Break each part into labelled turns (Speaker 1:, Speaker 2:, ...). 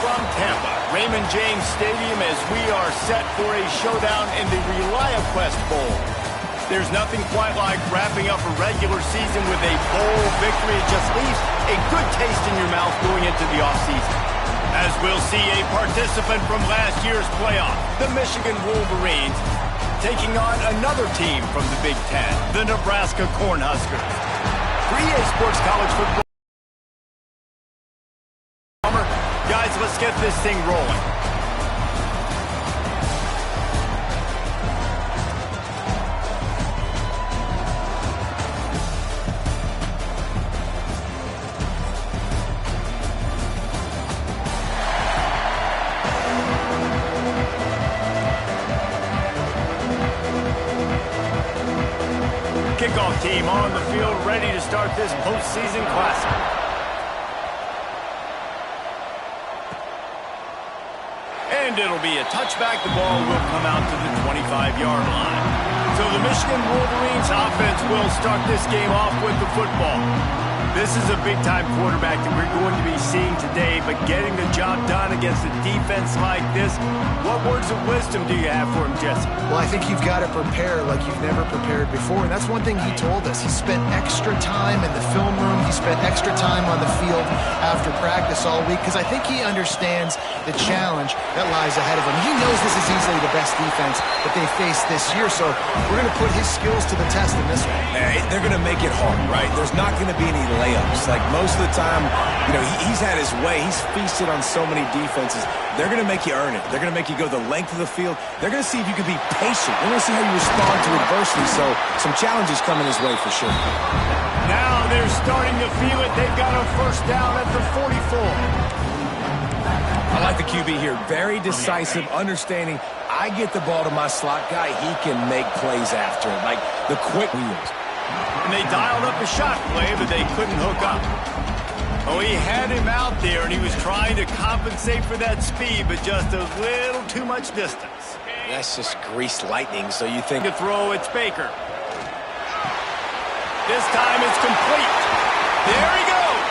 Speaker 1: from Tampa, Raymond James Stadium, as we are set for a showdown in the ReliaQuest Bowl. There's nothing quite like wrapping up a regular season with a bowl victory. It just leaves a good taste in your mouth going into the offseason. As we'll see a participant from last year's playoff, the Michigan Wolverines, taking on another team from the Big Ten, the Nebraska Cornhuskers. For EA Sports College Football. Guys, let's get this thing rolling. Kickoff team on the field, ready to start this postseason classic. And it'll be a touchback. The ball will come out to the 25-yard line. So the Michigan Wolverines offense will start this game off with the football. This is a big-time quarterback that we're going to be seeing today, but getting the job done against a defense like this, what words of wisdom do you have for him, Jesse?
Speaker 2: Well, I think you've got to prepare like you've never prepared before, and that's one thing he told us. He spent extra time in the film room. He spent extra time on the field after practice all week, because I think he understands the challenge that lies ahead of him. He knows this is easily the best defense that they face this year, so we're going to put his skills to the test in this one.
Speaker 3: They're going to make it hard, right? There's not going to be any layups. Like most of the time, you know, he's had his way. He's feasted on so many defenses. They're going to make you earn it. They're going to make you go the length of the field. They're going to see if you can be patient. They're going to see how you respond to adversity. So some challenges coming his way for sure.
Speaker 1: Now they're starting to feel it. They've got a first down at the 44.
Speaker 3: I like the QB here. Very decisive, understanding. I get the ball to my slot guy. He can make plays after it, like the quick wheels.
Speaker 1: And they dialed up a shot play, but they couldn't hook up. Oh, he had him out there, and he was trying to compensate for that speed, but just a little too much distance.
Speaker 3: That's just greased lightning, so you think...
Speaker 1: To throw, it's Baker. This time it's complete. There he goes.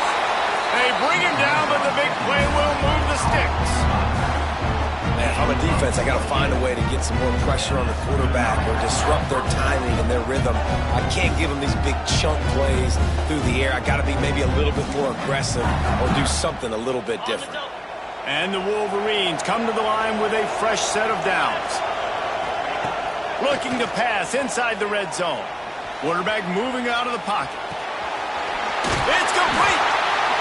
Speaker 1: They bring him down, but the big play will move the sticks.
Speaker 3: Man, if I'm a defense, I got to find a way to get some more pressure on the quarterback or disrupt their timing and their rhythm. I can't give them these big chunk plays through the air. I got to be maybe a little bit more aggressive or do something a little bit different.
Speaker 1: And the Wolverines come to the line with a fresh set of downs. Looking to pass inside the red zone. Quarterback moving out of the pocket. It's complete.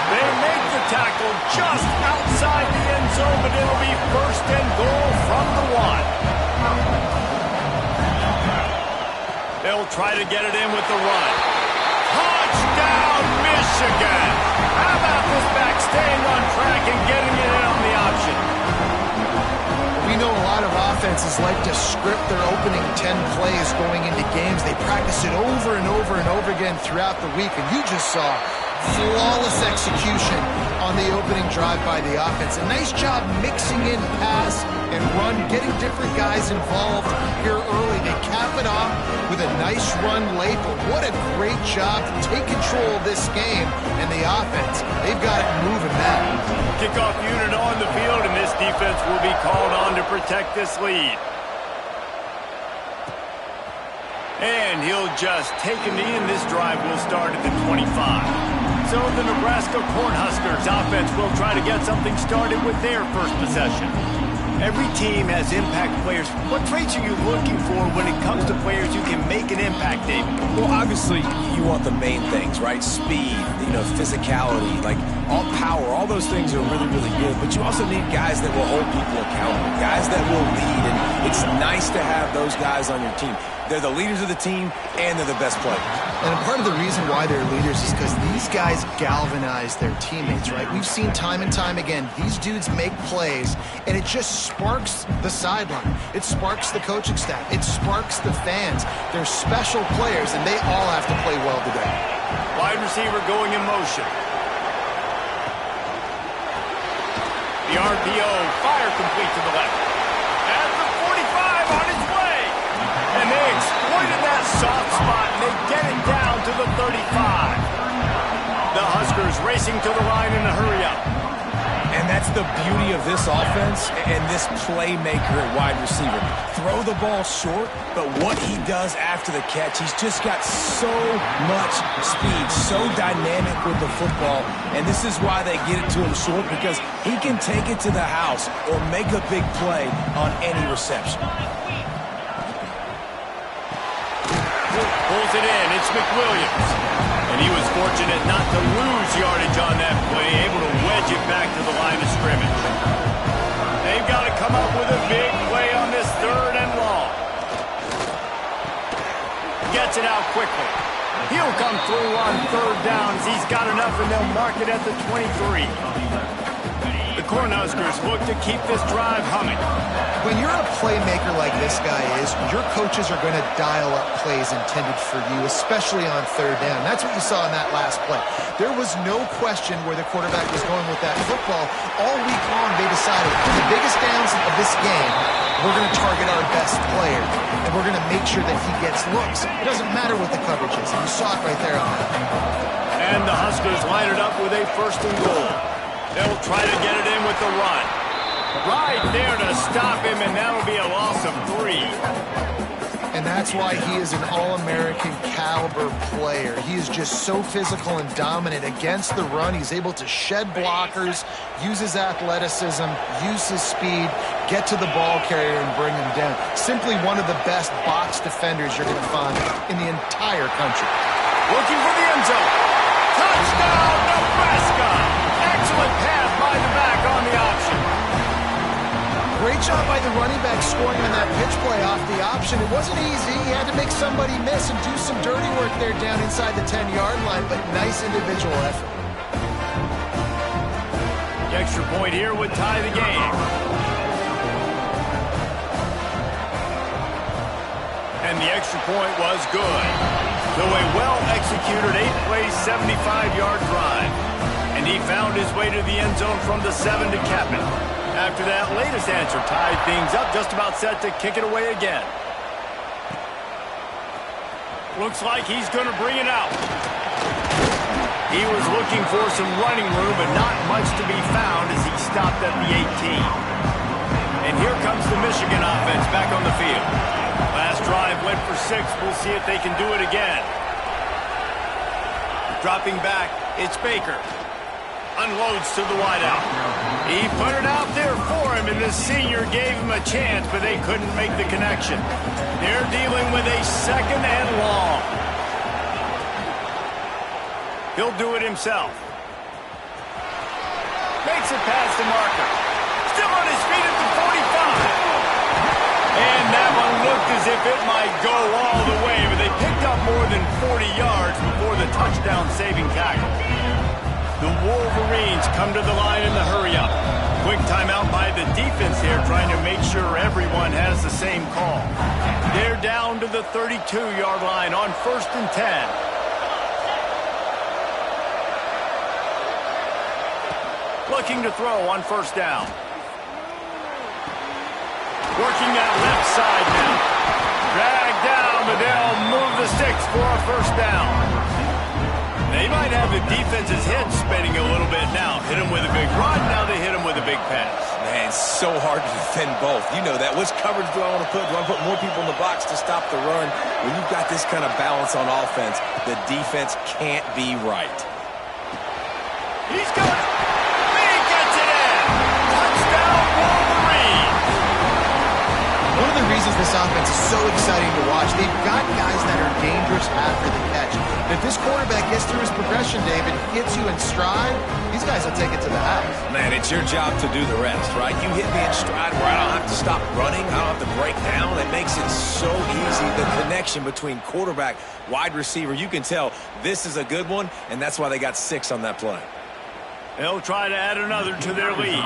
Speaker 1: They make the tackle just outside the end zone, but it'll be first and goal from the 1. They'll try to get it in with the run. Touchdown, Michigan! How about this back staying on track and getting it in on the option?
Speaker 2: We know a lot of offenses like to script their opening 10 plays going into games. They practice it over and over and over again throughout the week, and you just saw flawless execution on the opening drive by the offense. A nice job mixing in pass and run, getting different guys involved here early. They cap it off with a nice run late, but what a great job to take control of this game. And the offense, they've got it moving now.
Speaker 1: Kickoff unit on the field, and this defense will be called on to protect this lead. And he'll just take a knee, and this drive will start at the 25. So the Nebraska Cornhuskers offense will try to get something started with their first possession. Every team has impact players. What traits are you looking for when it comes to players who can make an impact, David?
Speaker 3: Well, obviously, you want the main things, right? Speed, physicality, like all power, all those things are really, really good. But you also need guys that will hold people accountable, guys that will lead. And it's nice to have those guys on your team. They're the leaders of the team, and they're the best players.
Speaker 2: And part of the reason why they're leaders is because these guys galvanize their teammates, right? We've seen time and time again, these dudes make plays, and it just sparks the sideline. It sparks the coaching staff. It sparks the fans. They're special players, and they all have to play well today.
Speaker 1: Wide receiver going in motion. The RPO, fire complete to the left. At the 45, on its way. And they exploited that soft spot, and they get it down to the 35. The Huskers racing to the line in a hurry-up.
Speaker 3: And that's the beauty of this offense and this playmaker at wide receiver. Throw the ball short, but what he does after the catch, he's just got so much speed, so dynamic with the football, and this is why they get it to him short, because he can take it to the house or make a big play on any reception.
Speaker 1: Pulls it in. It's McWilliams. And he was fortunate not to lose yardage on that play, able to wedge it back to the line of scrimmage. They've got to come up with a big play on this 3rd and long. Gets it out quickly. He'll come through on 3rd downs. He's got enough, and they'll mark it at the 23. The Cornhuskers look to keep this drive humming.
Speaker 2: When you're a playmaker like this guy is, your coaches are going to dial up plays intended for you, especially on 3rd down. That's what you saw in that last play. There was no question where the quarterback was going with that football. All week long, they decided, the biggest downs of this game, we're going to target our best player, and we're going to make sure that he gets looks. It doesn't matter what the coverage is, and you saw it right there on that.
Speaker 1: And the Huskers line it up with a 1st and goal. They'll try to get it in with the run. Right there to stop him, and that'll be a loss of 3.
Speaker 2: And that's why he is an All-American caliber player. He is just so physical and dominant against the run. He's able to shed blockers, use his athleticism, use his speed, get to the ball carrier and bring him down. Simply one of the best box defenders you're going to find in the entire country.
Speaker 1: Looking for the end zone. Touchdown, Nebraska! Excellent pass by the back on the option.
Speaker 2: Great job by the running back scoring on that pitch play off the option. It wasn't easy. He had to make somebody miss and do some dirty work there down inside the 10-yard line, but nice individual effort.
Speaker 1: The extra point here would tie the game. And the extra point was good. So a well-executed 8-play, 75-yard drive. And he found his way to the end zone from the 7 to cap it. After that latest answer tied things up, just about set to kick it away again. Looks like he's going to bring it out. He was looking for some running room, but not much to be found as he stopped at the 18. And here comes the Michigan offense back on the field. Last drive went for 6. We'll see if they can do it again. Dropping back, it's Baker. Unloads to the wideout. He put it out there for him, and the senior gave him a chance, but they couldn't make the connection. They're dealing with a 2nd and long. He'll do it himself. Makes it past the marker. Still on his feet at the 45. And that one looked as if it might go all the way, but they picked up more than 40 yards before the touchdown-saving tackle. The Wolverines come to the line in the hurry-up. Quick timeout by the defense here, trying to make sure everyone has the same call. They're down to the 32-yard line on 1st and 10. Looking to throw on 1st down. Working that left side now. Dragged down, but they'll move the sticks for a 1st down. They might have the defense's head spinning a little bit now. Hit him with a big run, now they hit him with a big pass.
Speaker 3: Man, it's so hard to defend both. You know that. Which coverage do I want to put? Do I put more people in the box to stop the run? When you've got this kind of balance on offense, the defense can't be right.
Speaker 1: He's got it. He gets it in. Touchdown, Wolverine.
Speaker 2: One of the reasons this offense is so exciting to watch, they've got guys that are dangerous after the catch. If this quarterback gets through his progression, David, hits you in stride, these guys will take it to the house.
Speaker 3: Man, it's your job to do the rest, right? You hit me in stride where I don't have to stop running, I don't have to break down. It makes it so easy, the connection between quarterback, wide receiver. You can tell this is a good one, and that's why they got 6 on that play.
Speaker 1: They'll try to add another to their lead.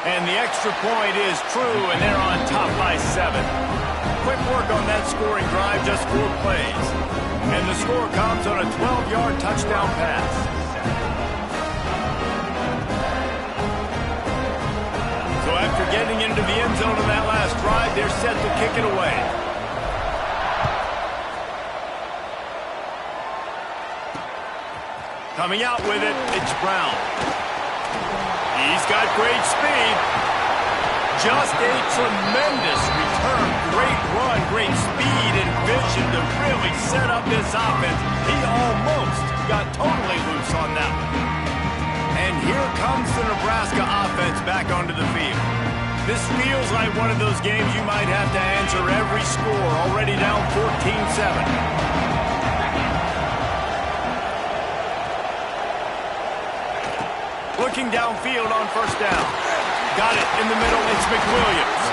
Speaker 1: And the extra point is true, and they're on top by 7. Quick work on that scoring drive, just 4 plays. And the score comes on a 12-yard touchdown pass. So after getting into the end zone on that last drive, they're set to kick it away. Coming out with it, it's Brown. got great speed. Just a tremendous return. Great run, great speed and vision to really set up this offense. He almost got totally loose on that one. And here comes the Nebraska offense back onto the field. This feels like one of those games you might have to answer every score, already down 14-7. Looking downfield on first down. Got it in the middle. It's McWilliams.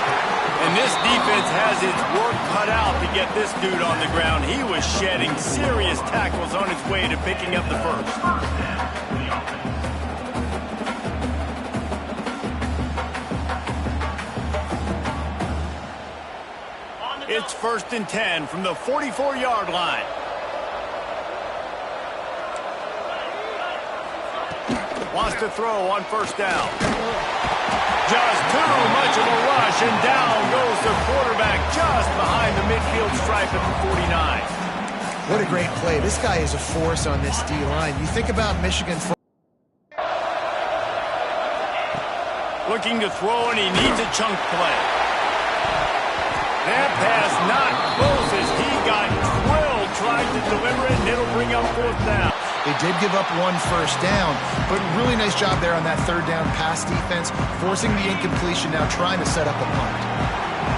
Speaker 1: And this defense has its work cut out to get this dude on the ground. He was shedding serious tackles on his way to picking up the first. It's 1st and 10 from the 44-yard line. Wants to throw on first down. Just too much of a rush, and down goes the quarterback just behind the midfield stripe at the 49.
Speaker 2: What a great play. This guy is a force on this D-line. You think about Michigan.
Speaker 1: Looking to throw, and he needs a chunk play. That pass not close as he got drilled trying to deliver it, and it'll bring up 4th down.
Speaker 2: They did give up 1 first down, but really nice job there on that 3rd down pass defense, forcing the incompletion, now trying to set up a punt.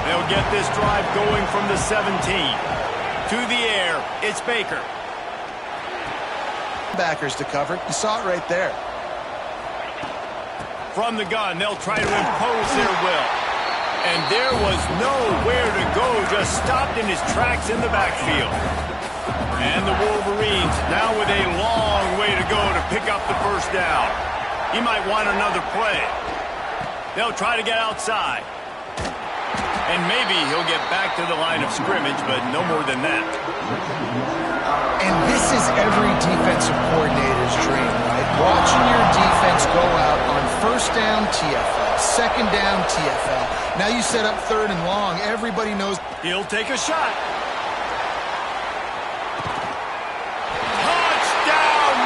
Speaker 1: They'll get this drive going from the 17. To the air, it's Baker.
Speaker 2: Backers to cover. You saw it right there.
Speaker 1: From the gun, they'll try to impose their will. And there was nowhere to go, just stopped in his tracks in the backfield. And the Wolverines now with a long way to go to pick up the first down. He might want another play. They'll try to get outside. And maybe he'll get back to the line of scrimmage, but no more than that.
Speaker 2: And this is every defensive coordinator's dream, right? Watching your defense go out on first down TFL, second down TFL. Now you set up 3rd and long. Everybody knows
Speaker 1: he'll take a shot.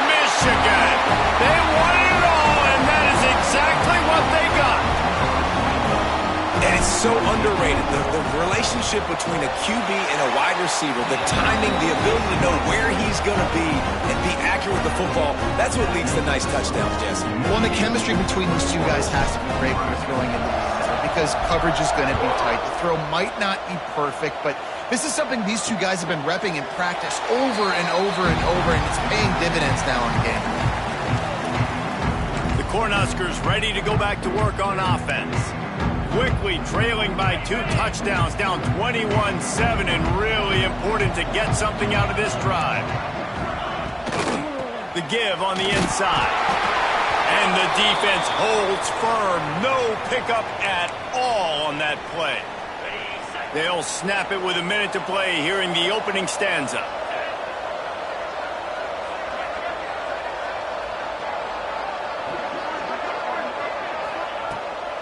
Speaker 1: Michigan. They wanted it all, and that is exactly what they got.
Speaker 3: And it's so underrated. The relationship between a QB and a wide receiver, the timing, the ability to know where he's going to be and be accurate with the football, that's what leads to nice touchdowns, Jesse.
Speaker 2: Well, the chemistry between these two guys has to be great when you're throwing in the end zone because coverage is going to be tight. The throw might not be perfect, but this is something these two guys have been repping in practice over and over and over, and it's paying dividends now in the game.
Speaker 1: The Cornhuskers ready to go back to work on offense. Quickly trailing by 2 touchdowns, down 21-7, and really important to get something out of this drive. The give on the inside. And the defense holds firm. No pickup at all on that play. They'll snap it with a minute to play here in the opening stanza.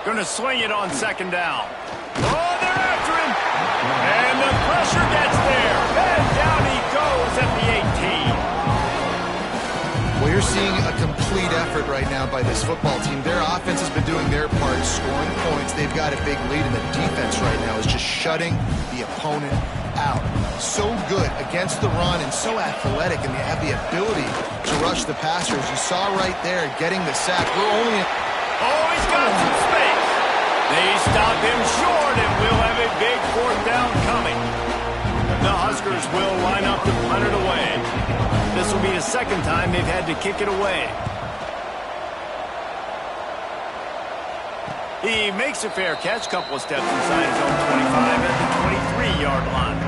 Speaker 1: Gonna sling it on second down. Oh, they're after him. And the pressure gets there. And down he goes at the 18.
Speaker 2: Well, you're seeing a complete effort right now by this football team. Their offense has been doing their part, scoring points. They've got a big lead, and the defense right now is just shutting the opponent out. So good against the run and so athletic, and they have the ability to rush the passers. You saw right there getting the sack. We're only...
Speaker 1: Oh, he's got some space. They stop him short, and we'll have a big 4th down coming. The Huskers will line up to punt it away. This will be the 2nd time they've had to kick it away. He makes a fair catch, couple of steps inside his own 25 at the 23-yard line.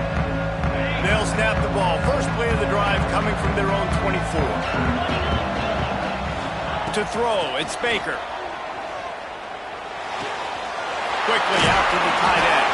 Speaker 1: They'll snap the ball. First play of the drive coming from their own 24. To throw, it's Baker. Quickly after the tight end.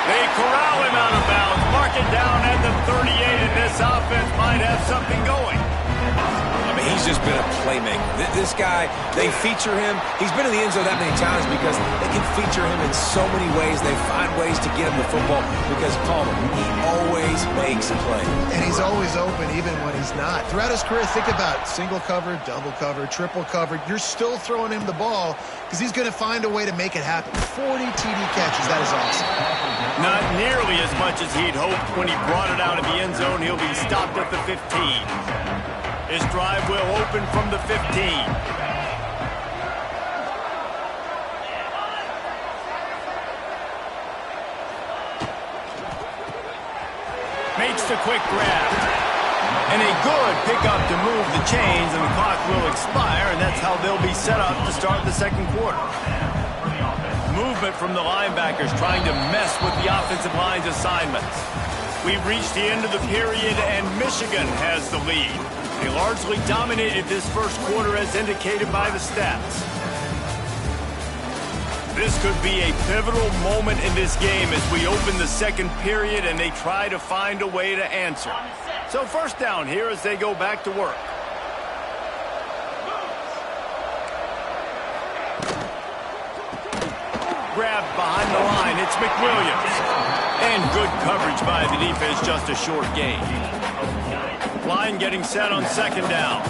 Speaker 1: They corral him out of bounds, mark it down at the 38, and this offense might have something going.
Speaker 3: I mean, he's just been a playmaker. This guy, they feature him. He's been in the end zone that many times because they can feature him in so many ways. They find ways to get him the football because, Palmer, he always makes a play.
Speaker 2: And he's always open even when he's not. Throughout his career, think about single cover, double cover, triple cover. You're still throwing him the ball because because he's going to find a way to make it happen. 40 TD catches. That is awesome.
Speaker 1: Not nearly as much as he'd hoped when he brought it out of the end zone. He'll be stopped at the 15. His drive will open from the 15. Makes the quick grab. And a good pickup to move the chains, and the clock will expire, and that's how they'll be set up to start the second quarter. Movement from the linebackers trying to mess with the offensive line's assignments. We've reached the end of the period, and Michigan has the lead. They largely dominated this first quarter as indicated by the stats. This could be a pivotal moment in this game as we open the second period and they try to find a way to answer. So first down here as they go back to work. Grabbed behind the line, it's McWilliams. And good coverage by the defense, just a short gain. Line getting set on second down.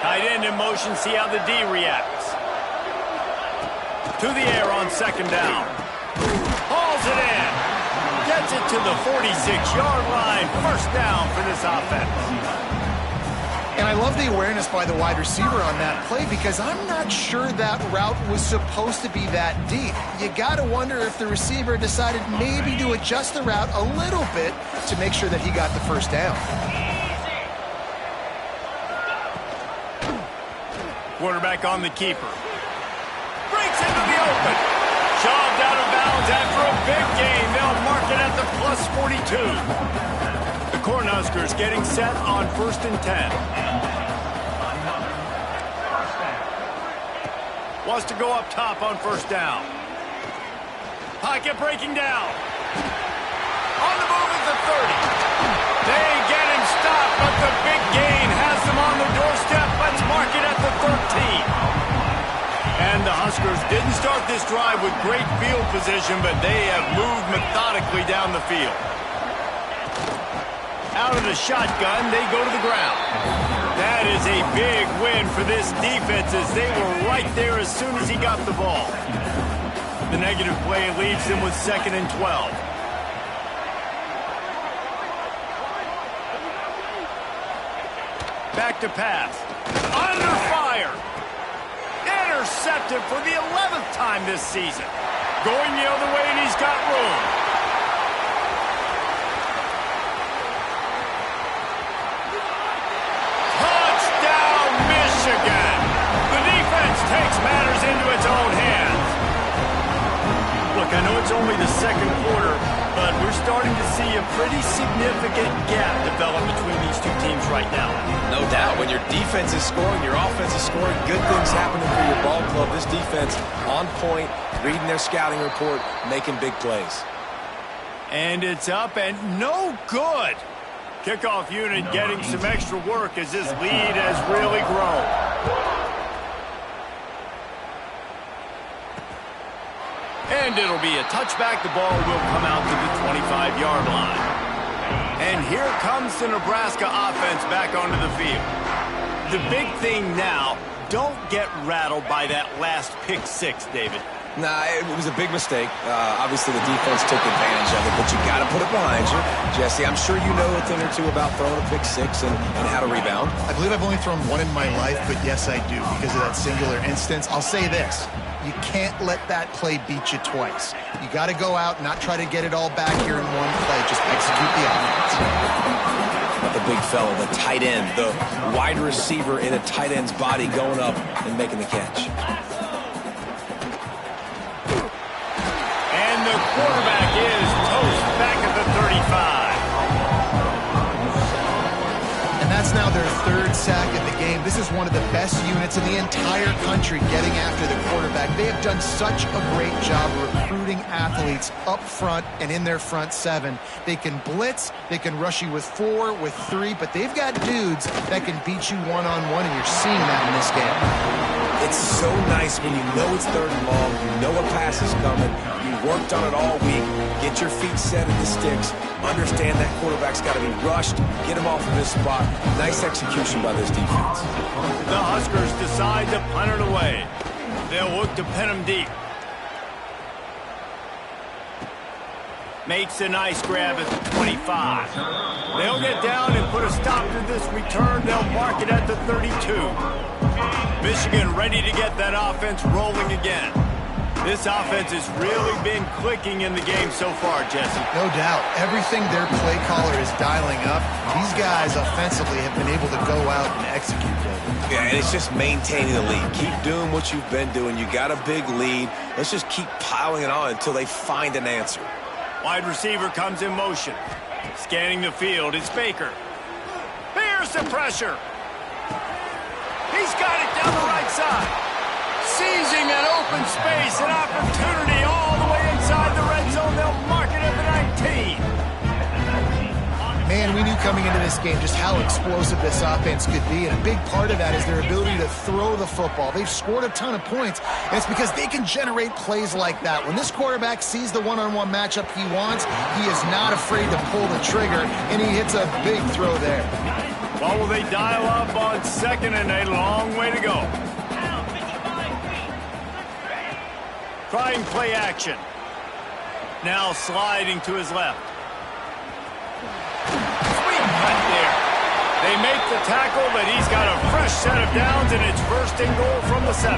Speaker 1: Tight end in motion, see how the D reacts. To the air on second down. Hauls it in. Gets it to the 46-yard line. First down for this offense.
Speaker 2: And I love the awareness by the wide receiver on that play because I'm not sure that route was supposed to be that deep. You got to wonder if the receiver decided maybe to adjust the route a little bit to make sure that he got the first down.
Speaker 1: Quarterback on the keeper. Breaks into the open. Shoved out of bounds after a big gain. They'll mark it at the plus 42. The Cornhuskers getting set on 1st and 10. Wants to go up top on first down. Pocket breaking down. On the move at the 30. They get him stopped, but the big gain has them on the doorstep. Let's mark it at the 13. And the Huskers didn't start this drive with great field position, but they have moved methodically down the field. Out of the shotgun, they go to the ground. That is a big win for this defense as they were right there as soon as he got the ball. The negative play leaves them with 2nd and 12. Back to pass. Under fire. Intercepted for the 11th time this season. Going the other way, and he's got room. Touchdown, Michigan. The defense takes matters into its own hands. Look, I know it's only the second quarter, but we're starting to see a pretty significant gap develop between these two teams right now.
Speaker 3: No doubt. When your defense is scoring, your offense is scoring, good things happening for your ball club. This defense on point, reading their scouting report, making big plays.
Speaker 1: And it's up and no good. Kickoff unit getting some extra work as this lead has really grown. And it'll be a touchback. The ball will come out to the 25-yard line. And here comes the Nebraska offense back onto the field. The big thing now, don't get rattled by that last pick six, David.
Speaker 3: Nah, it was a big mistake. Obviously, the defense took advantage of it, but you got to put it behind you. Jesse, I'm sure you know a thing or two about throwing a pick six and how to rebound.
Speaker 2: I believe I've only thrown one in my life, but yes, I do because of that singular instance. I'll say this. You can't let that play beat you twice. You got to go out and not try to get it all back here in one play. Just execute the offense.
Speaker 3: The big fella, the tight end, the wide receiver in a tight end's body going up and making the catch.
Speaker 1: And the quarterback is toast back at the 35.
Speaker 2: And that's now their 3rd sack of the game. This is one of the best units in the entire country getting after the quarterback. They have done such a great job recruiting athletes up front and in their front 7. They can blitz, they can rush you with 4, with 3, but they've got dudes that can beat you one-on-one, and you're seeing that in this game.
Speaker 3: It's so nice when you know it's 3rd and long, you know a pass is coming, you worked on it all week, get your feet set at the sticks, understand that quarterback's got to be rushed, get him off of this spot. Nice execution by this defense.
Speaker 1: The Huskers decide to punt it away. They'll look to pin him deep. Makes a nice grab at the 25. They'll get down and put a stop to this return. They'll mark it at the 32. Michigan ready to get that offense rolling again. This offense has really been clicking in the game so far, Jesse.
Speaker 2: No doubt. Everything their play caller is dialing up, these guys offensively have been able to go out and execute it.
Speaker 3: Yeah, and it's just maintaining the lead. Keep doing what you've been doing. You got a big lead. Let's just keep piling it on until they find an answer.
Speaker 1: Wide receiver comes in motion. Scanning the field, it's Baker. Here's the pressure. He's got it down the right side. Seizing an open space, an opportunity all the way inside the red zone. They'll mark it at the 19.
Speaker 2: Man, we knew coming into this game just how explosive this offense could be, and a big part of that is their ability to throw the football. They've scored a ton of points, and it's because they can generate plays like that. When this quarterback sees the one-on-one matchup he wants, he is not afraid to pull the trigger, and he hits a big throw there.
Speaker 1: Well, will they dial up on 2nd and a long way to go? Trying play action. Now sliding to his left. Sweet cut there. They make the tackle, but he's got a fresh set of downs, and it's 1st and goal from the 7.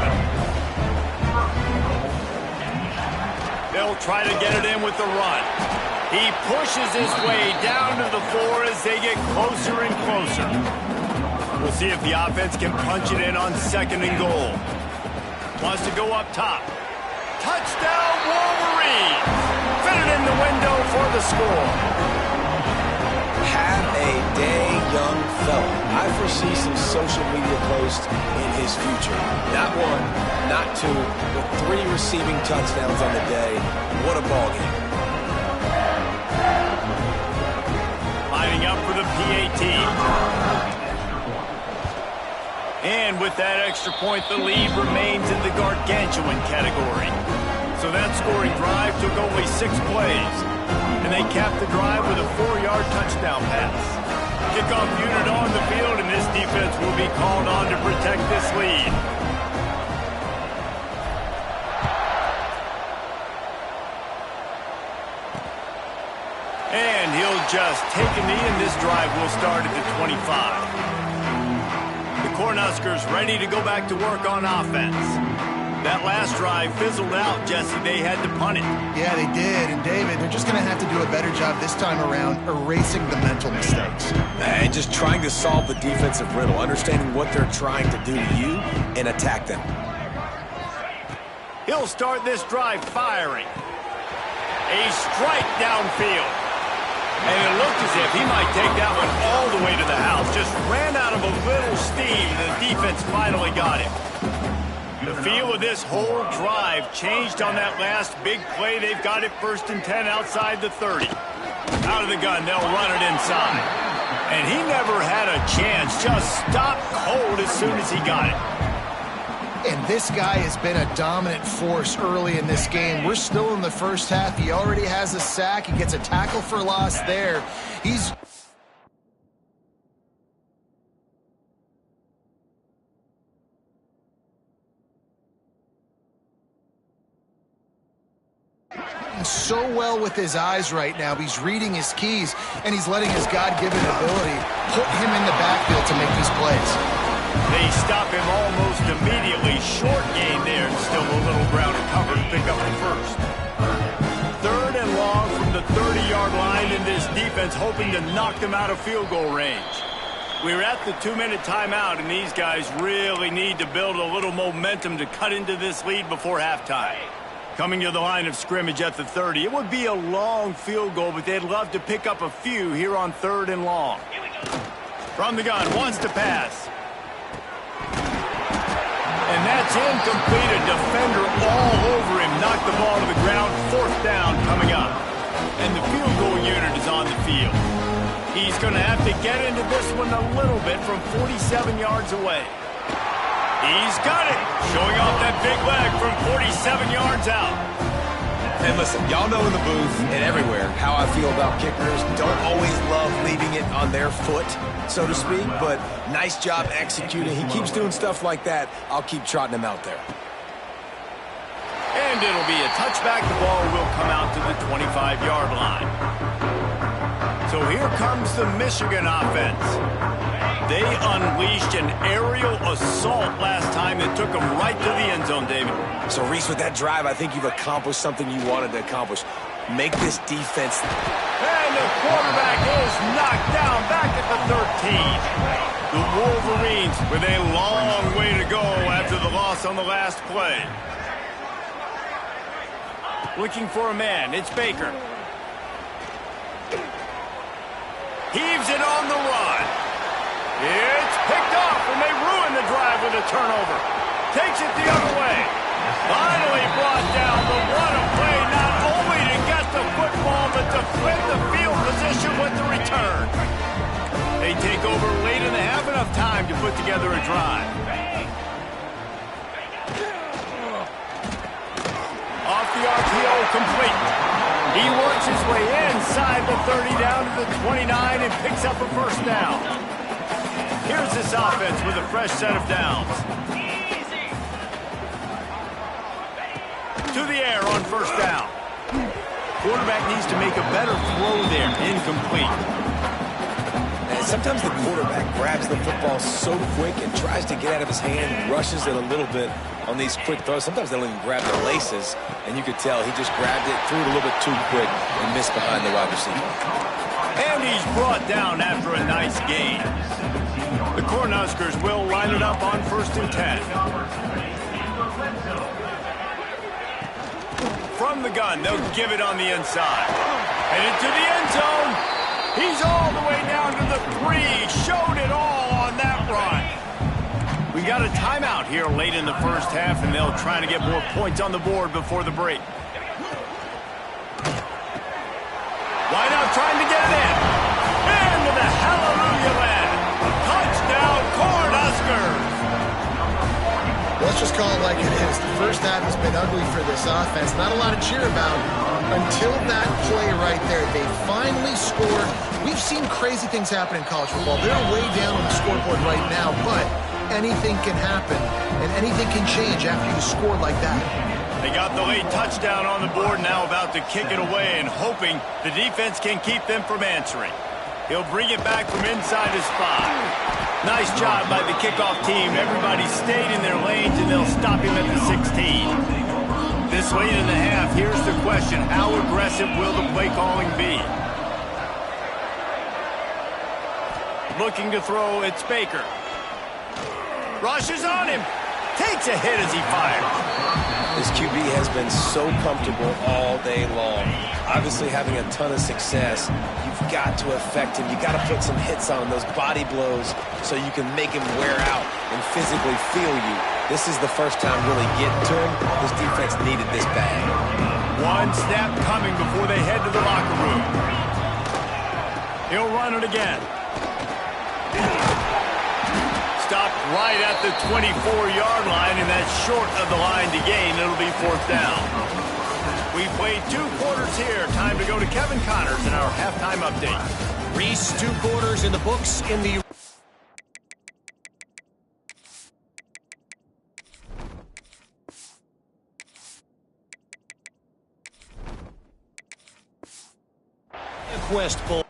Speaker 1: They'll try to get it in with the run. He pushes his way down to the 4 as they get closer and closer. We'll see if the offense can punch it in on 2nd and goal. Wants to go up top. Touchdown, Wolverine! Fit it in the window for the score.
Speaker 3: Have a day, young fella. I foresee some social media posts in his future. Not 1, not 2, but 3 receiving touchdowns on the day. What a ball game.
Speaker 1: Lining up for the PAT. And with that extra point, the lead remains in the gargantuan category. So that scoring drive took only 6 plays. And they capped the drive with a 4-yard touchdown pass. Kickoff unit on the field, and this defense will be called on to protect this lead. And he'll just take a knee, and this drive will start at the 25. The Cornhuskers ready to go back to work on offense. That last drive fizzled out, Jesse. They had to punt it.
Speaker 2: Yeah, they did. And, David, they're just going to have to do a better job this time around erasing the mental mistakes.
Speaker 3: And just trying to solve the defensive riddle, understanding what they're trying to do to you and attack them.
Speaker 1: He'll start this drive firing. A strike downfield. And it looked as if he might take that one all the way to the house. Just ran out of a little steam, and the defense finally got him. The feel of this whole drive changed on that last big play. They've got it 1st and 10 outside the 30. Out of the gun, they'll run it inside. And he never had a chance. Just stopped cold as soon as he got it.
Speaker 2: And this guy has been a dominant force early in this game. We're still in the first half. He already has a sack. He gets a tackle for loss there. He's so well with his eyes right now. He's reading his keys, and he's letting his God-given ability put him in the backfield to make these plays.
Speaker 1: They stop him almost immediately. Short gain there, and still a little ground to cover to pick up the 1st. 3rd and long from the 30-yard line, and this defense hoping to knock them out of field goal range. We're at the 2-minute timeout, and these guys really need to build a little momentum to cut into this lead before halftime. Coming to the line of scrimmage at the 30. It would be a long field goal, but they'd love to pick up a few here on 3rd and long. From the gun, wants to pass. And that's incomplete. A defender all over him. Knocked the ball to the ground. 4th down coming up. And the field goal unit is on the field. He's going to have to get into this one a little bit from 47 yards away. He's got it. Showing off that big leg from 47 yards out.
Speaker 3: And listen, y'all know in the booth and everywhere how I feel about kickers. Don't always love leaving it on their foot, so to speak, but nice job executing. He keeps doing stuff like that. I'll keep trotting him out there.
Speaker 1: And it'll be a touchback. The ball will come out to the 25-yard line. So here comes the Michigan offense. They unleashed an aerial assault last time that took them right to the end zone, David.
Speaker 3: So, Reese, with that drive, I think you've accomplished something you wanted to accomplish. Make this defense.
Speaker 1: And the quarterback is knocked down back at the 13. The Wolverines with a long way to go after the loss on the last play. Looking for a man. It's Baker. Heaves it on the run. It's picked off, and they ruin the drive with a turnover. Takes it the other way. Finally brought down, but what a play, not only to get the football, but to flip the field position with the return. They take over late in the half, enough time to put together a drive. Off the RPO, complete. He works his way inside the 30 down to the 29 and picks up a first down. Here's this offense with a fresh set of downs. To the air on first down. Quarterback needs to make a better throw there. Incomplete.
Speaker 3: And sometimes the quarterback grabs the football so quick and tries to get out of his hand, rushes it a little bit on these quick throws. Sometimes they don't even grab the laces, and you could tell he just grabbed it, threw it a little bit too quick, and missed behind the wide receiver.
Speaker 1: And he's brought down after a nice gain. The Cornhuskers will line it up on 1st and 10. From the gun, they'll give it on the inside. And into the end zone. He's all the way down to the 3. Showed it all on that run. We got a timeout here late in the first half, and they'll try to get more points on the board before the break. Wide out trying to get it in. Into the hallelujah land. Touchdown, Cornhuskers.
Speaker 2: Let's just call it like it is. The first half has been ugly for this offense. Not a lot to cheer about until that play right there. They finally scored. We've seen crazy things happen in college football. They're way down on the scoreboard right now, but anything can happen, and anything can change after you score like that.
Speaker 1: They got the late touchdown on the board, now about to kick it away and hoping the defense can keep them from answering. He'll bring it back from inside his spot. Nice job by the kickoff team. Everybody stayed in their lanes, and they'll stop him at the 16. This late in the half, here's the question. How aggressive will the play calling be? Looking to throw, it's Baker. Rushes on him. Takes a hit as he fires.
Speaker 3: This QB has been so comfortable all day long. Obviously having a ton of success. You've got to affect him. You've got to put some hits on him, those body blows, so you can make him wear out and physically feel you. This is the first time really getting to him. This defense needed this bad.
Speaker 1: One snap coming before they head to the locker room. He'll run it again. Stopped right at the 24-yard line, and that's short of the line to gain. It'll be 4th down. We played 2 quarters here. Time to go to Kevin Connors in our halftime update.
Speaker 4: Reese, 2 quarters in the books in the... West Bowl.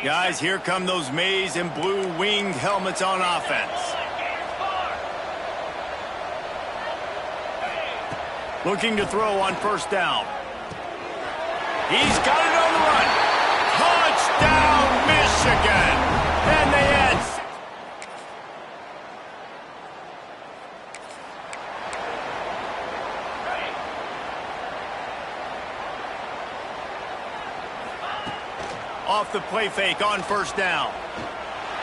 Speaker 1: Guys, here come those maize and blue winged helmets on offense. Looking to throw on 1st down. He's got it on the run. Touchdown, Michigan! And they add 6. Off the play fake on 1st down.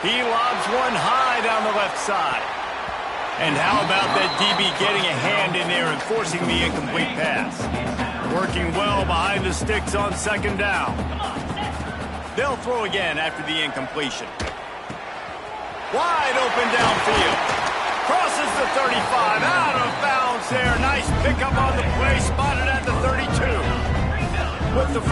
Speaker 1: He lobs one high down the left side. And how about that DB getting a hand in there and forcing the incomplete pass? Working well behind the sticks on 2nd down. They'll throw again after the incompletion. Wide open downfield. Crosses the 35. Out of bounds there. Nice pickup on the play. Spotted at the 32. With the first